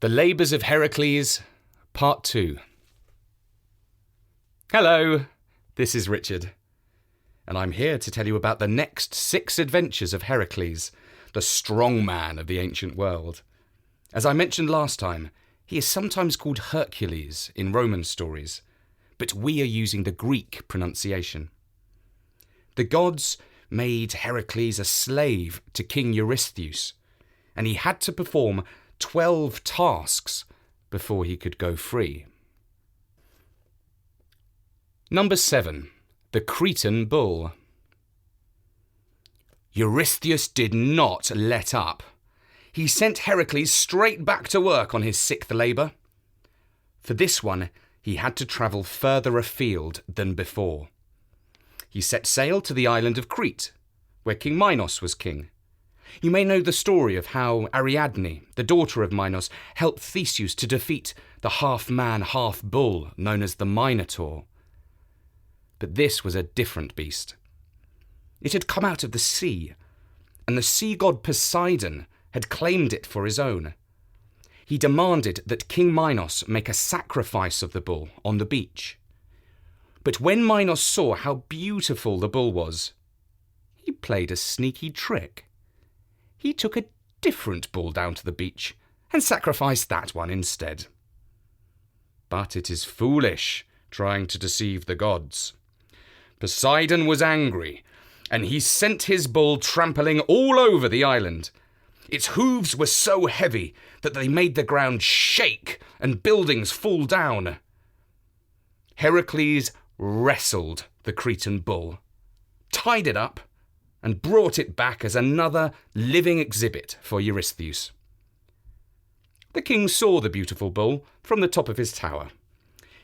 The Labours of Heracles, Part 2. Hello, this is Richard, and I'm here to tell you about the next 6 adventures of Heracles, the strong man of the ancient world. As I mentioned last time, he is sometimes called Hercules in Roman stories, but we are using the Greek pronunciation. The gods made Heracles a slave to King Eurystheus, and he had to perform 12 tasks before he could go free. Number 7. The Cretan Bull. Eurystheus did not let up. He sent Heracles straight back to work on his 6th labour. For this one, he had to travel further afield than before. He set sail to the island of Crete, where King Minos was king. You may know the story of how Ariadne, the daughter of Minos, helped Theseus to defeat the half-man, half-bull known as the Minotaur. But this was a different beast. It had come out of the sea, and the sea god Poseidon had claimed it for his own. He demanded that King Minos make a sacrifice of the bull on the beach. But when Minos saw how beautiful the bull was, he played a sneaky trick. He took a different bull down to the beach and sacrificed that one instead. But it is foolish trying to deceive the gods. Poseidon was angry, and he sent his bull trampling all over the island. Its hooves were so heavy that they made the ground shake and buildings fall down. Heracles wrestled the Cretan bull, tied it up, and brought it back as another living exhibit for Eurystheus. The king saw the beautiful bull from the top of his tower.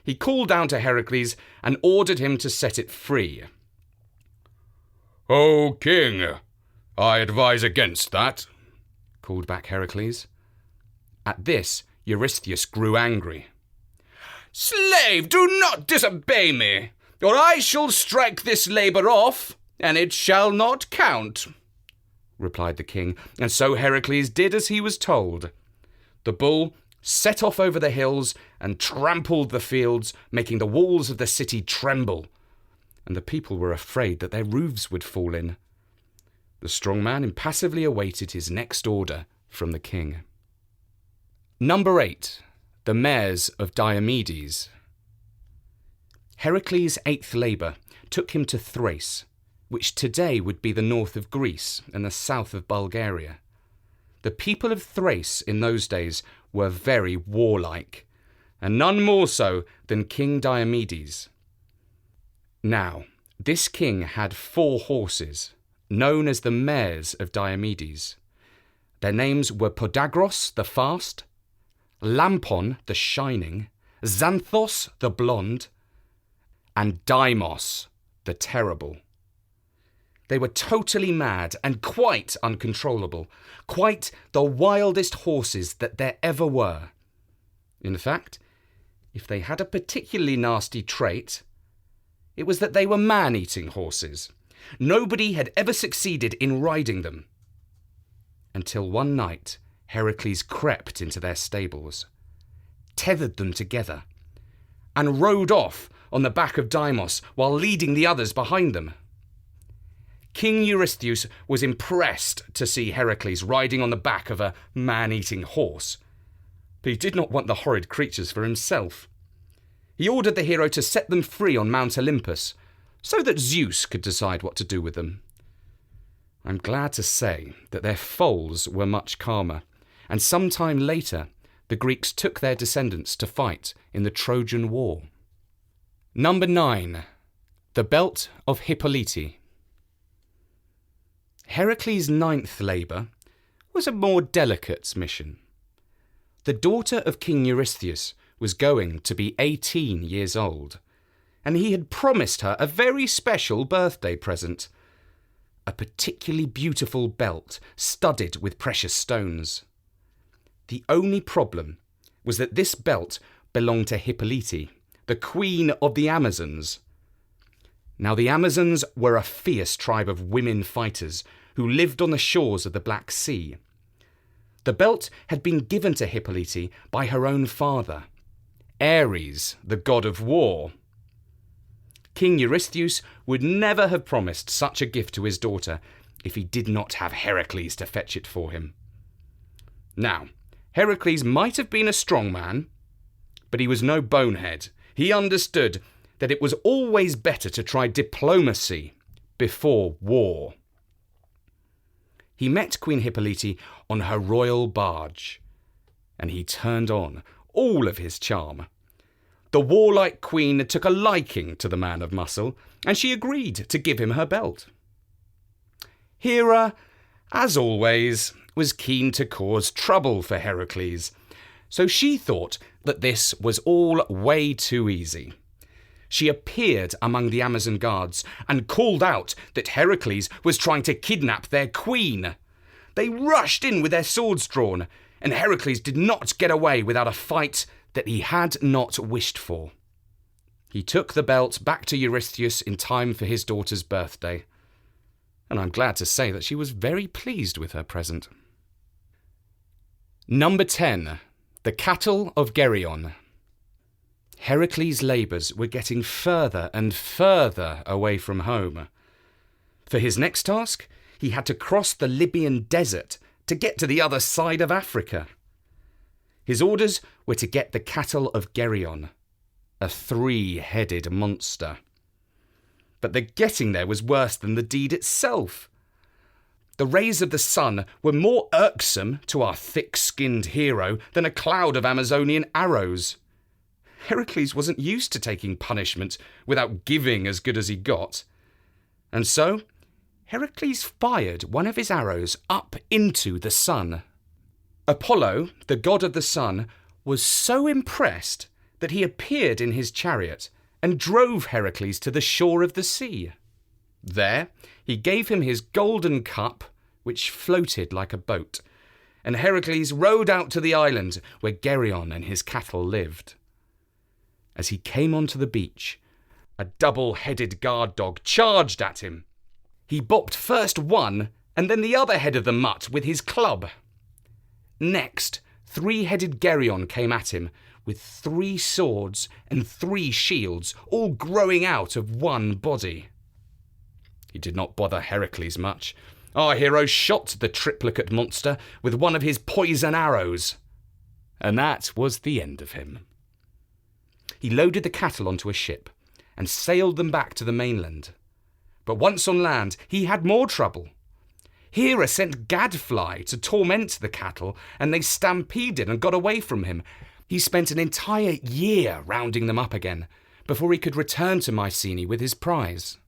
He called down to Heracles and ordered him to set it free. "O king, I advise against that," called back Heracles. At this, Eurystheus grew angry. "Slave, do not disobey me, or I shall strike this labour off, and it shall not count," replied the king, and so Heracles did as he was told. The bull set off over the hills and trampled the fields, making the walls of the city tremble, and the people were afraid that their roofs would fall in. The strong man impassively awaited his next order from the king. Number 8. The Mares of Diomedes. Heracles' 8th labour took him to Thrace, which today would be the north of Greece and the south of Bulgaria. The people of Thrace in those days were very warlike, and none more so than King Diomedes. Now, this king had 4 horses, known as the Mares of Diomedes. Their names were Podagros the Fast, Lampon the Shining, Xanthos the Blonde, and Deimos the Terrible. They were totally mad and quite uncontrollable, quite the wildest horses that there ever were. In fact, if they had a particularly nasty trait, it was that they were man-eating horses. Nobody had ever succeeded in riding them. Until one night, Heracles crept into their stables, tethered them together, and rode off on the back of Deimos while leading the others behind them. King Eurystheus was impressed to see Heracles riding on the back of a man-eating horse, but he did not want the horrid creatures for himself. He ordered the hero to set them free on Mount Olympus, so that Zeus could decide what to do with them. I'm glad to say that their foals were much calmer, and some time later the Greeks took their descendants to fight in the Trojan War. Number 9. The Belt of Hippolyte. Heracles' 9th labour was a more delicate mission. The daughter of King Eurystheus was going to be 18 years old, and he had promised her a very special birthday present, a particularly beautiful belt studded with precious stones. The only problem was that this belt belonged to Hippolyte, the queen of the Amazons. Now the Amazons were a fierce tribe of women fighters who lived on the shores of the Black Sea. The belt had been given to Hippolyte by her own father, Ares, the god of war. King Eurystheus would never have promised such a gift to his daughter if he did not have Heracles to fetch it for him. Now, Heracles might have been a strong man, but he was no bonehead. He understood that it was always better to try diplomacy before war. He met Queen Hippolyte on her royal barge, and he turned on all of his charm. The warlike queen took a liking to the man of muscle, and she agreed to give him her belt. Hera, as always, was keen to cause trouble for Heracles, so she thought that this was all way too easy. She appeared among the Amazon guards and called out that Heracles was trying to kidnap their queen. They rushed in with their swords drawn, and Heracles did not get away without a fight that he had not wished for. He took the belt back to Eurystheus in time for his daughter's birthday, and I'm glad to say that she was very pleased with her present. Number 10. The Cattle of Geryon. Heracles' labours were getting further and further away from home. For his next task, he had to cross the Libyan desert to get to the other side of Africa. His orders were to get the cattle of Geryon, a 3-headed monster. But the getting there was worse than the deed itself. The rays of the sun were more irksome to our thick-skinned hero than a cloud of Amazonian arrows. Heracles wasn't used to taking punishment without giving as good as he got. And so, Heracles fired one of his arrows up into the sun. Apollo, the god of the sun, was so impressed that he appeared in his chariot and drove Heracles to the shore of the sea. There, he gave him his golden cup, which floated like a boat, and Heracles rowed out to the island where Geryon and his cattle lived. As he came onto the beach, a double-headed guard dog charged at him. He bopped first one and then the other head of the mutt with his club. Next, 3-headed Geryon came at him with 3 swords and 3 shields, all growing out of one body. He did not bother Heracles much. Our hero shot the triplicate monster with one of his poison arrows, and that was the end of him. He loaded the cattle onto a ship and sailed them back to the mainland. But once on land, he had more trouble. Hera sent gadfly to torment the cattle, and they stampeded and got away from him. He spent an entire year rounding them up again before he could return to Mycenae with his prize.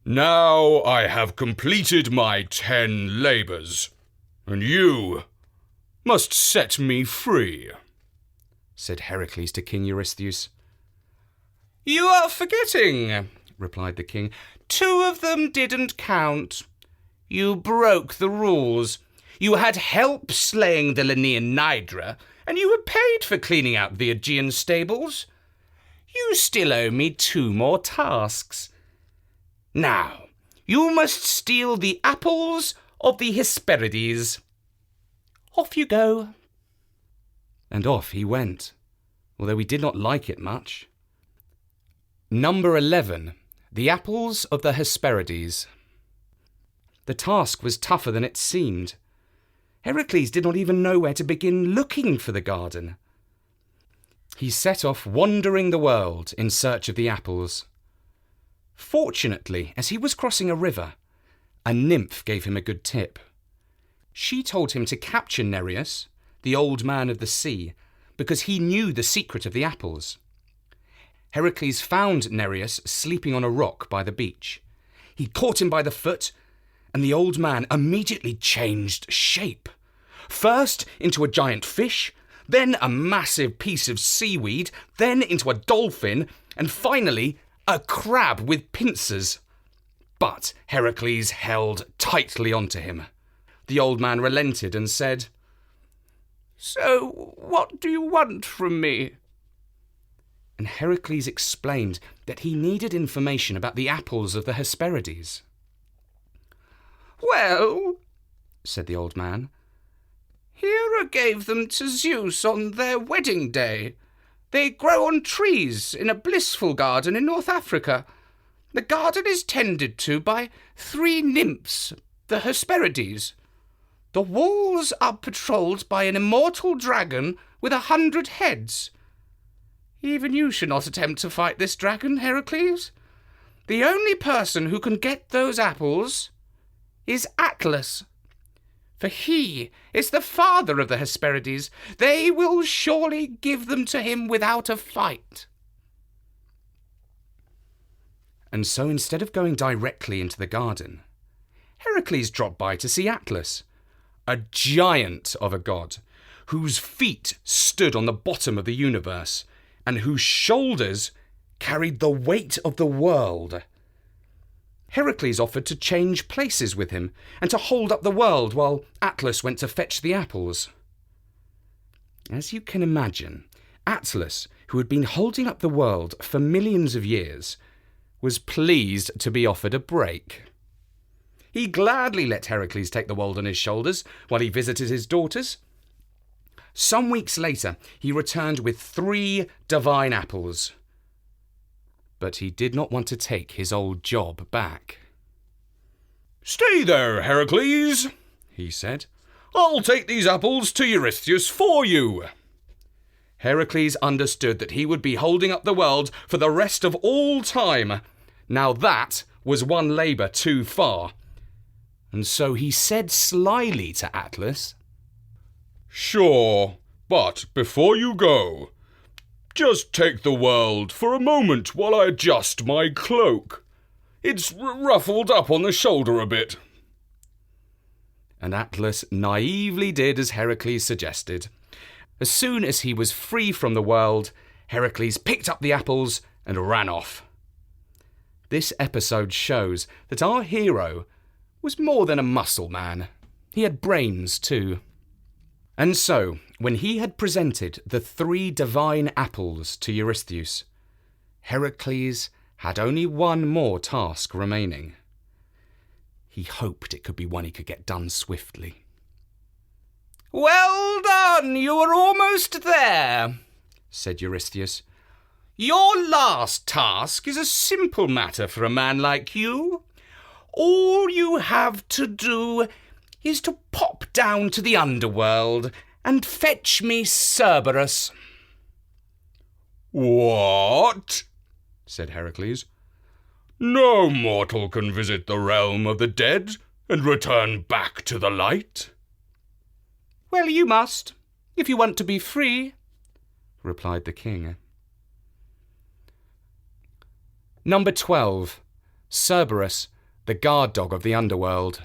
Now I have completed my 10 labours, and you must set me free, said Heracles to King Eurystheus. You are forgetting, replied the king. 2 of them didn't count. You broke the rules. You had help slaying the Lenaean Nidra, and you were paid for cleaning out the Aegean stables. You still owe me 2 more tasks. Now, you must steal the apples of the Hesperides. Off you go. And off he went, although he did not like it much. Number 11. The apples of the Hesperides. The task was tougher than it seemed. Heracles did not even know where to begin looking for the garden. He set off wandering the world in search of the apples. Fortunately, as he was crossing a river, a nymph gave him a good tip. She told him to capture Nereus, the old man of the sea, because he knew the secret of the apples. Heracles found Nereus sleeping on a rock by the beach. He caught him by the foot, and the old man immediately changed shape. First into a giant fish, then a massive piece of seaweed, then into a dolphin, and finally a crab with pincers. But Heracles held tightly onto him. The old man relented and said, "So, what do you want from me?" And Heracles explained that he needed information about the apples of the Hesperides. "Well," said the old man, Hera gave them to Zeus on their wedding day. They grow on trees in a blissful garden in North Africa. The garden is tended to by 3 nymphs, the Hesperides. The walls are patrolled by an immortal dragon with 100 heads. Even you should not attempt to fight this dragon, Heracles. The only person who can get those apples is Atlas. For he is the father of the Hesperides. They will surely give them to him without a fight. And so instead of going directly into the garden, Heracles dropped by to see Atlas, a giant of a god, whose feet stood on the bottom of the universe, and whose shoulders carried the weight of the world. Heracles offered to change places with him and to hold up the world while Atlas went to fetch the apples. As you can imagine, Atlas, who had been holding up the world for millions of years, was pleased to be offered a break. He gladly let Heracles take the world on his shoulders while he visited his daughters. Some weeks later, he returned with 3 divine apples. But he did not want to take his old job back. "Stay there, Heracles," he said. "I'll take these apples to Eurystheus for you." Heracles understood that he would be holding up the world for the rest of all time. Now that was one labour too far. And so he said slyly to Atlas, "Sure, but before you go, just take the world for a moment while I adjust my cloak. It's ruffled up on the shoulder a bit." And Atlas naively did as Heracles suggested. As soon as he was free from the world, Heracles picked up the apples and ran off. This episode shows that our hero was more than a muscle man. He had brains too. And so, when he had presented the 3 divine apples to Eurystheus, Heracles had only one more task remaining. He hoped it could be one he could get done swiftly. "Well done, you are almost there," said Eurystheus. "Your last task is a simple matter for a man like you. All you have to do is to pop down to the underworld and fetch me Cerberus." "What?" said Heracles. "No mortal can visit the realm of the dead and return back to the light." "Well, you must, if you want to be free," replied the king. Number 12. Cerberus, the guard dog of the underworld.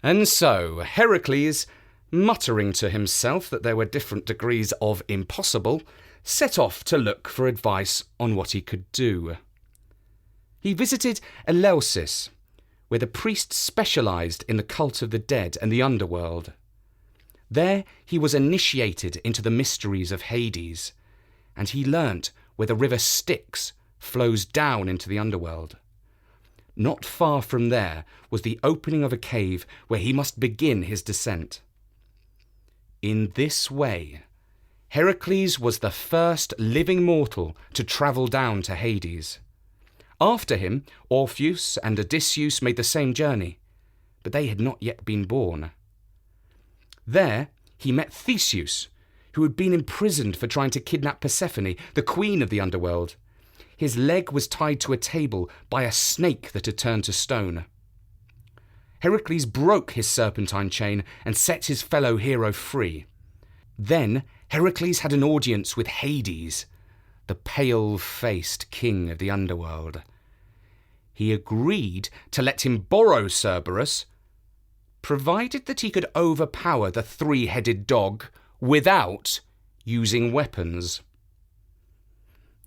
And so Heracles, muttering to himself that there were different degrees of impossible, set off to look for advice on what he could do. He visited Eleusis, where the priests specialised in the cult of the dead and the underworld. There he was initiated into the mysteries of Hades, and he learnt where the river Styx flows down into the underworld. Not far from there was the opening of a cave where he must begin his descent. In this way, Heracles was the first living mortal to travel down to Hades. After him, Orpheus and Odysseus made the same journey, but they had not yet been born. There he met Theseus, who had been imprisoned for trying to kidnap Persephone, the queen of the underworld. His leg was tied to a table by a snake that had turned to stone. Heracles broke his serpentine chain and set his fellow hero free. Then Heracles had an audience with Hades, the pale-faced king of the underworld. He agreed to let him borrow Cerberus, provided that he could overpower the 3-headed dog without using weapons.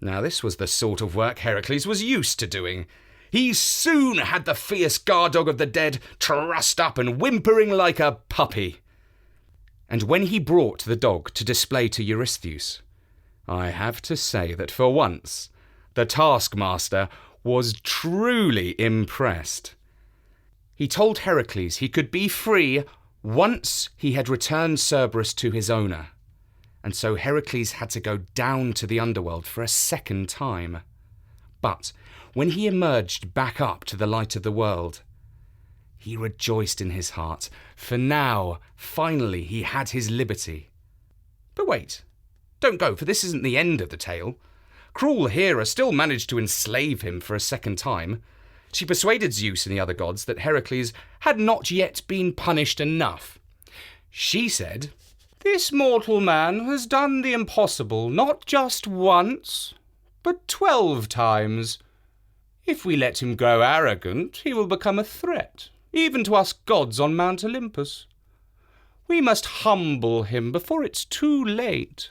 Now this was the sort of work Heracles was used to doing. He soon had the fierce guard dog of the dead trussed up and whimpering like a puppy. And when he brought the dog to display to Eurystheus, I have to say that for once, the taskmaster was truly impressed. He told Heracles he could be free Once he had returned Cerberus to his owner, and so Heracles had to go down to the underworld for a second time. But when he emerged back up to the light of the world, he rejoiced in his heart, for now, finally, he had his liberty. But wait, don't go, for this isn't the end of the tale. Cruel Hera still managed to enslave him for a second time. She persuaded Zeus and the other gods that Heracles had not yet been punished enough. She said, "This mortal man has done the impossible not just once, but 12 times. If we let him grow arrogant, he will become a threat, even to us gods on Mount Olympus. We must humble him before it's too late."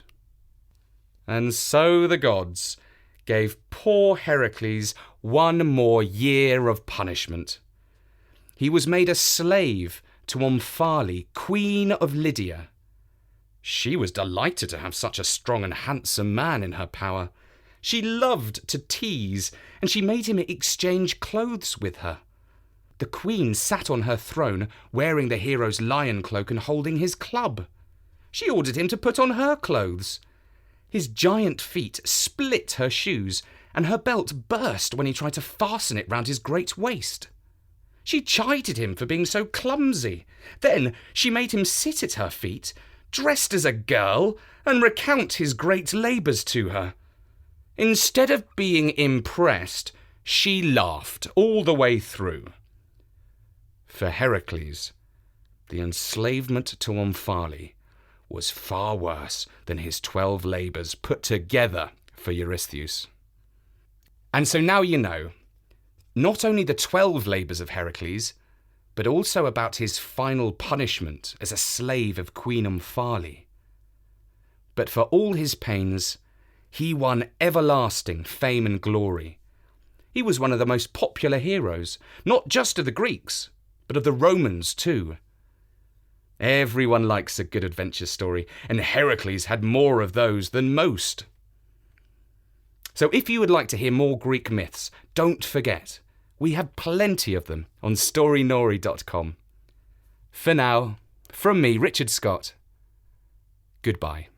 And so the gods gave poor Heracles one more year of punishment. He was made a slave to Omphale, queen of Lydia. She was delighted to have such a strong and handsome man in her power. She loved to tease, and she made him exchange clothes with her. The queen sat on her throne, wearing the hero's lion cloak and holding his club. She ordered him to put on her clothes. His giant feet split her shoes, and her belt burst when he tried to fasten it round his great waist. She chided him for being so clumsy. Then she made him sit at her feet, dressed as a girl, and recount his great labours to her. Instead of being impressed, she laughed all the way through. For Heracles, the enslavement to Omphale was far worse than his 12 labours put together for Eurystheus. And so now you know, not only the 12 labours of Heracles, but also about his final punishment as a slave of Queen Omphale. But for all his pains, he won everlasting fame and glory. He was one of the most popular heroes, not just of the Greeks, but of the Romans too. Everyone likes a good adventure story, and Heracles had more of those than most. So if you would like to hear more Greek myths, don't forget, we have plenty of them on storynori.com. For now, from me, Richard Scott, goodbye.